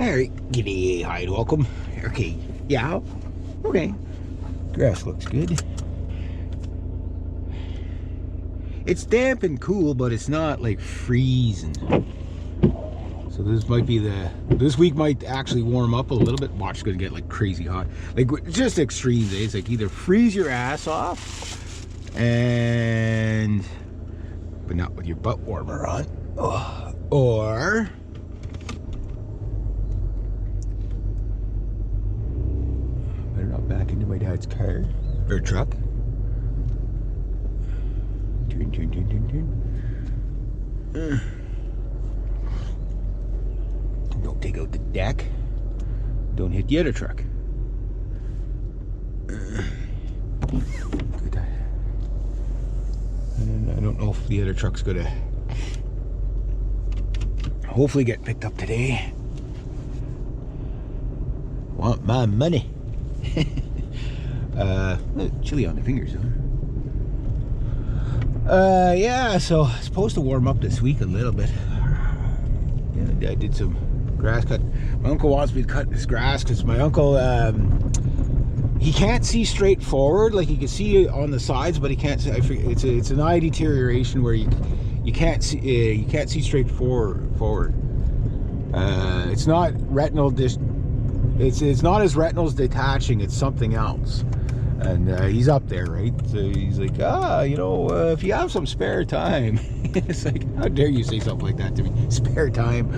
Alright, g'day, hi, and welcome. Okay, yeah, okay. Grass looks good. It's damp and cool, but it's not like freezing. So this week might actually warm up a little bit. Watch, it's gonna get like crazy hot. Like just extreme days, like either freeze your ass off but not with your butt warmer on, or better not back into my dad's car or truck. Don't take out the deck. Don't hit the other truck. Good. And I don't know if the other truck's gonna hopefully get picked up today. Want my money. Chilly on the fingers, huh? Yeah, so it's supposed to warm up this week a little bit. And I did some grass cut. My uncle wants me to cut this grass because my uncle, he can't see straight forward. Like he can see on the sides, but he can't see. I forget, it's an eye deterioration where you can't see straight forward. It's not retinal it's not his retinals detaching. It's something else. And he's up there, right? So he's like, if you have some spare time. It's like, how dare you say something like that to me? Spare time.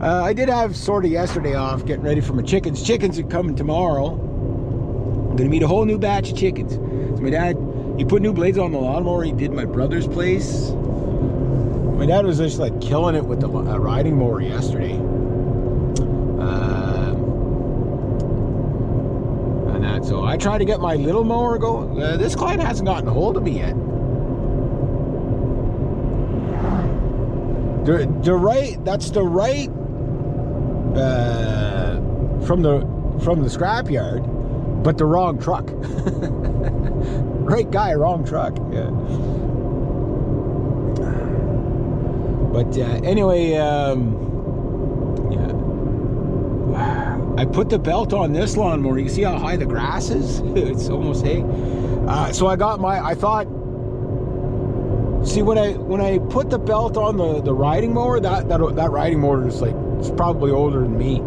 I did have sort of yesterday off getting ready for my chickens. Chickens are coming tomorrow. I'm gonna meet a whole new batch of chickens. So my dad, he put new blades on the lawnmower. He did my brother's place. My dad was just like killing it with the riding mower yesterday. So I tried to get my little mower going. This client hasn't gotten a hold of me yet. That's the right from the scrapyard, but the wrong truck. Right guy, wrong truck. Yeah. But anyway, yeah. I put the belt on this lawnmower. You see how high the grass is? It's almost hay. So I got I thought, see, when I put the belt on the riding mower, that riding mower is like, it's probably older than me.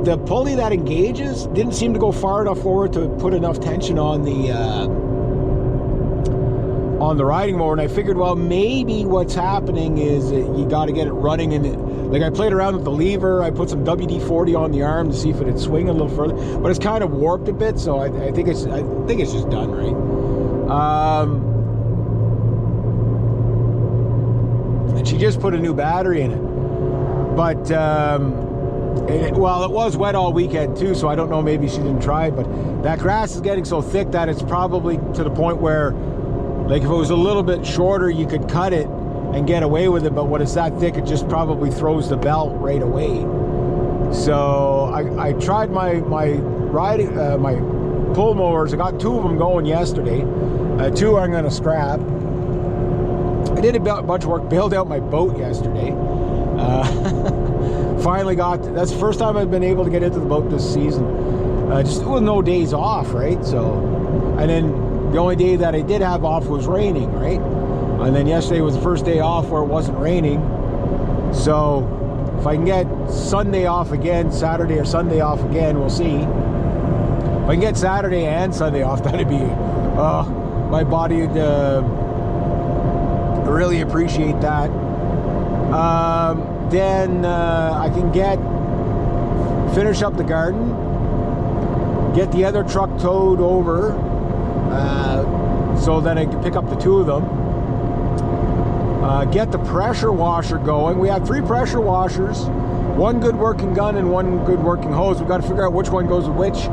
The pulley that engages didn't seem to go far enough forward to put enough tension on the riding mower, and I figured, well, maybe what's happening is you got to get it running, and like I played around with the lever. I put some WD-40 on the arm to see if it'd swing a little further, but it's kind of warped a bit. So I think it's just done right. And she just put a new battery in it, but it was wet all weekend too, so I don't know. Maybe she didn't try it, but that grass is getting so thick that it's probably to the point where, like, if it was a little bit shorter, you could cut it and get away with it, but when it's that thick, it just probably throws the belt right away. So I tried my riding my pull mowers. I got 2 of them going yesterday. 2 I'm going to scrap. I did a bunch of work, bailed out my boat yesterday. Finally that's the first time I've been able to get into the boat this season. Just with no days off, right? So, and then the only day that I did have off was raining, right? And then yesterday was the first day off where it wasn't raining. So if I can get Sunday off again, Saturday or Sunday off again, we'll see. If I can get Saturday and Sunday off, that'd be, my body would really appreciate that. Then I can finish up the garden, get the other truck towed over, so then I can pick up the 2 of them. Get the pressure washer going. We have 3 pressure washers, 1 good working gun and 1 good working hose. We've got to figure out which one goes with which.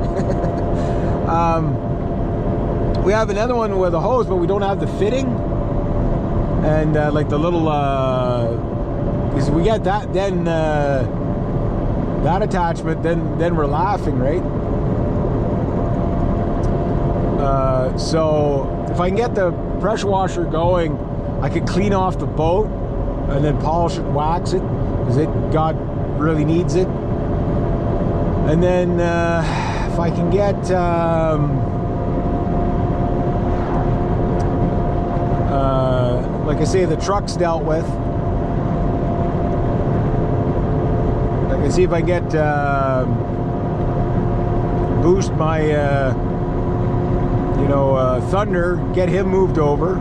We have another one with a hose, but we don't have the fitting. And like the little, because we get that, then that attachment, then we're laughing, right? So if I can get the pressure washer going, I could clean off the boat and then polish it, wax it, because God really needs it. And then if I can get like I say, the truck's dealt with. I can see if I get boost my Thunder, get him moved over,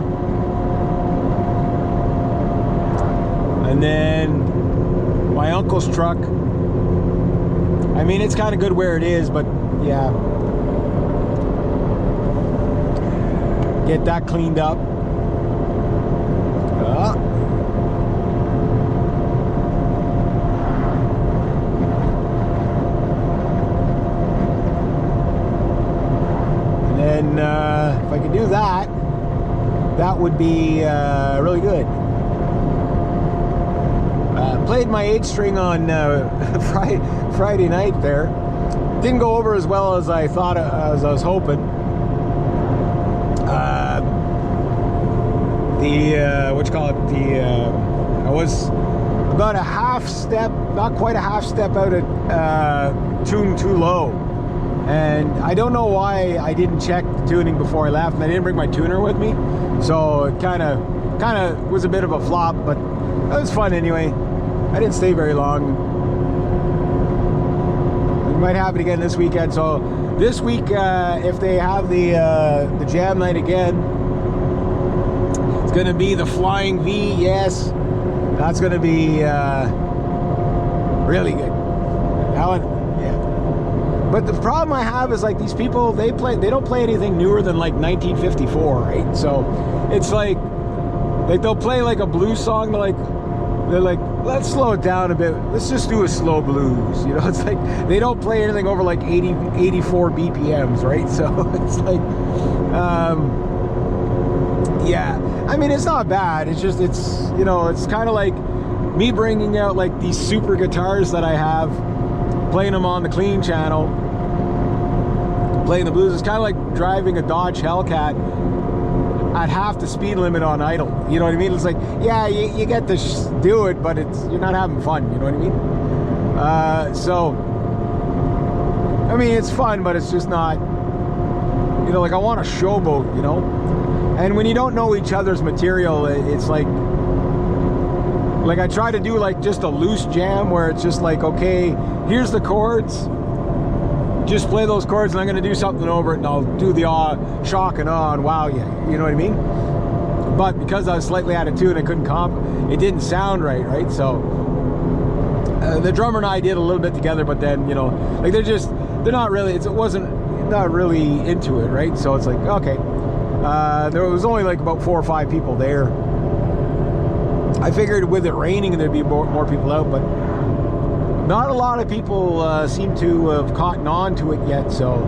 and then my uncle's truck. I mean, it's kind of good where it is, but yeah, get that cleaned up. And if I could do that, that would be really good. Played my 8-string on Friday night there. Didn't go over as well as I thought, as I was hoping. I was about a half step, not quite a half step out of tune too low. And I don't know why I didn't check the tuning before I left, and I didn't bring my tuner with me. So it kind of was a bit of a flop, but it was fun anyway. I didn't stay very long. It might happen again this weekend. So this week, if they have the jam night again, it's going to be the Flying V. Yes, that's going to be really good. But the problem I have is, like, these people, they don't play anything newer than like 1954, right? So it's like they'll play like a blues song. They're like, let's slow it down a bit. Let's just do a slow blues. You know, it's like they don't play anything over like 84 BPMs, right? So it's like, yeah. I mean, it's not bad. It's just, it's kind of like me bringing out like these super guitars that I have, playing them on the clean channel, playing the blues. It's kind of like driving a Dodge Hellcat at half the speed limit on idle. You know what I mean? It's like, yeah, you get to do it, but you're not having fun. You know what I mean? So, I mean, it's fun, but it's just not, like I want a showboat, you know? And when you don't know each other's material, it's like I try to do like just a loose jam where it's just like, okay, here's the chords, just play those chords, and I'm going to do something over it, and I'll do the shock and awe and wow you. You know what I mean? But because I was slightly out of tune, I couldn't it didn't sound right? So the drummer and I did a little bit together, but then, like they're not really, not really into it, right? So it's like, okay. There was only like about 4 or 5 people there. I figured with it raining there'd be more people out, but not a lot of people seem to have caught on to it yet. So,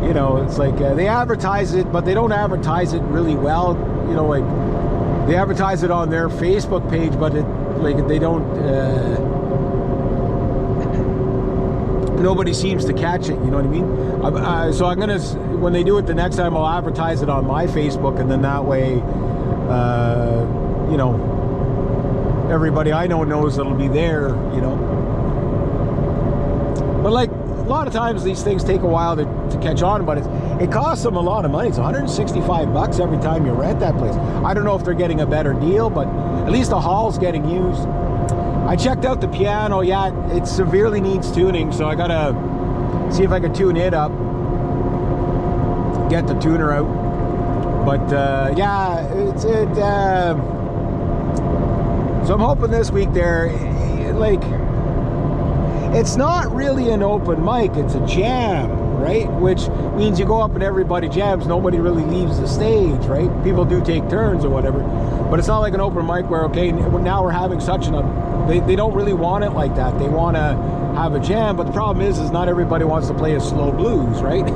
it's like they advertise it, but they don't advertise it really well. Like they advertise it on their Facebook page, but they don't. Nobody seems to catch it. You know what I mean? So I'm gonna, when they do it the next time, I'll advertise it on my Facebook, and then that way, everybody I know knows it'll be there, But like a lot of times these things take a while to catch on, but it costs them a lot of money. It's $165 every time you rent that place. I don't know if they're getting a better deal, but at least the hall's getting used. I checked out the piano. Yeah, it severely needs tuning, so I gotta see if I can tune it up, get the tuner out. But yeah, so I'm hoping this week there, like, it's not really an open mic, it's a jam, right? Which means you go up and everybody jams, nobody really leaves the stage, right? People do take turns or whatever, but it's not like an open mic where, okay, now we're having such they don't really want it like that. They want to have a jam, but the problem is not everybody wants to play a slow blues, right?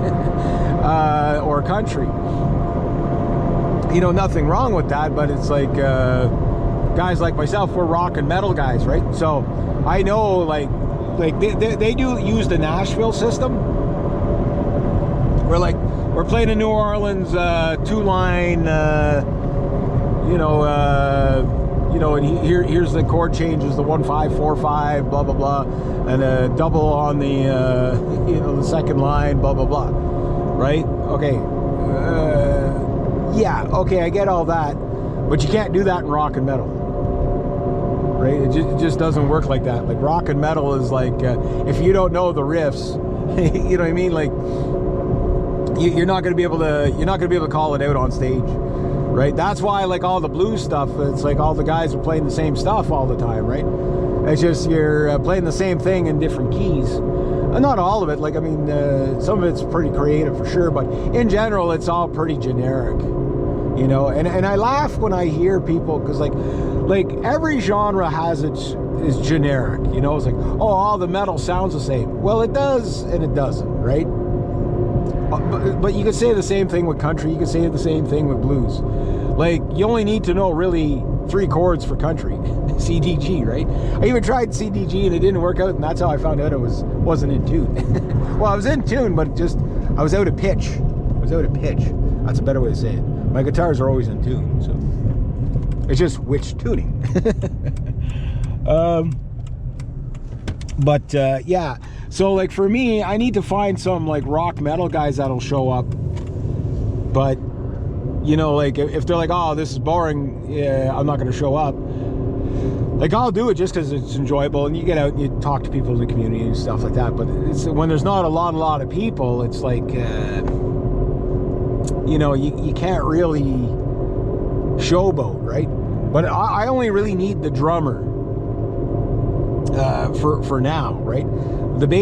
Or country. Nothing wrong with that, but it's like, guys like myself, we're rock and metal guys, right? So I know, like they do use the Nashville system. We're playing in New Orleans, 2-line, you know, and here's the chord changes, the 1-5-4-5, blah blah blah, and a double on the you know, the second line, blah blah blah, right? Okay, yeah, okay, I get all that, but you can't do that in rock and metal, right? It just doesn't work like that. Like rock and metal is like, if you don't know the riffs, you know what I mean? Like you're not going to be able to call it out on stage. Right, that's why like all the blues stuff, it's like all the guys are playing the same stuff all the time, right? It's just you're playing the same thing in different keys. And not all of it, like I mean, some of it's pretty creative for sure, but in general, it's all pretty generic, you know. And I laugh when I hear people, because like every genre has is generic, you know. It's like, oh, all the metal sounds the same. Well, it does and it doesn't, right? But you could say the same thing with country. You could say the same thing with blues. Like, you only need to know really 3 chords for country. CDG, right? I even tried CDG and it didn't work out, and that's how I found out it wasn't in tune. Well, I was in tune, but just I was out of pitch. That's a better way to say it. My guitars are always in tune, so it's just which tuning. But yeah, so like for me, I need to find some like rock metal guys that'll show up. But you know, like if they're like, oh, this is boring, yeah, I'm not going to show up. Like I'll do it just because it's enjoyable, and you get out and you talk to people in the community and stuff like that. But it's when there's not a lot of people, it's like you know, you can't really showboat, right? But I only really need the drummer for now, right? The bass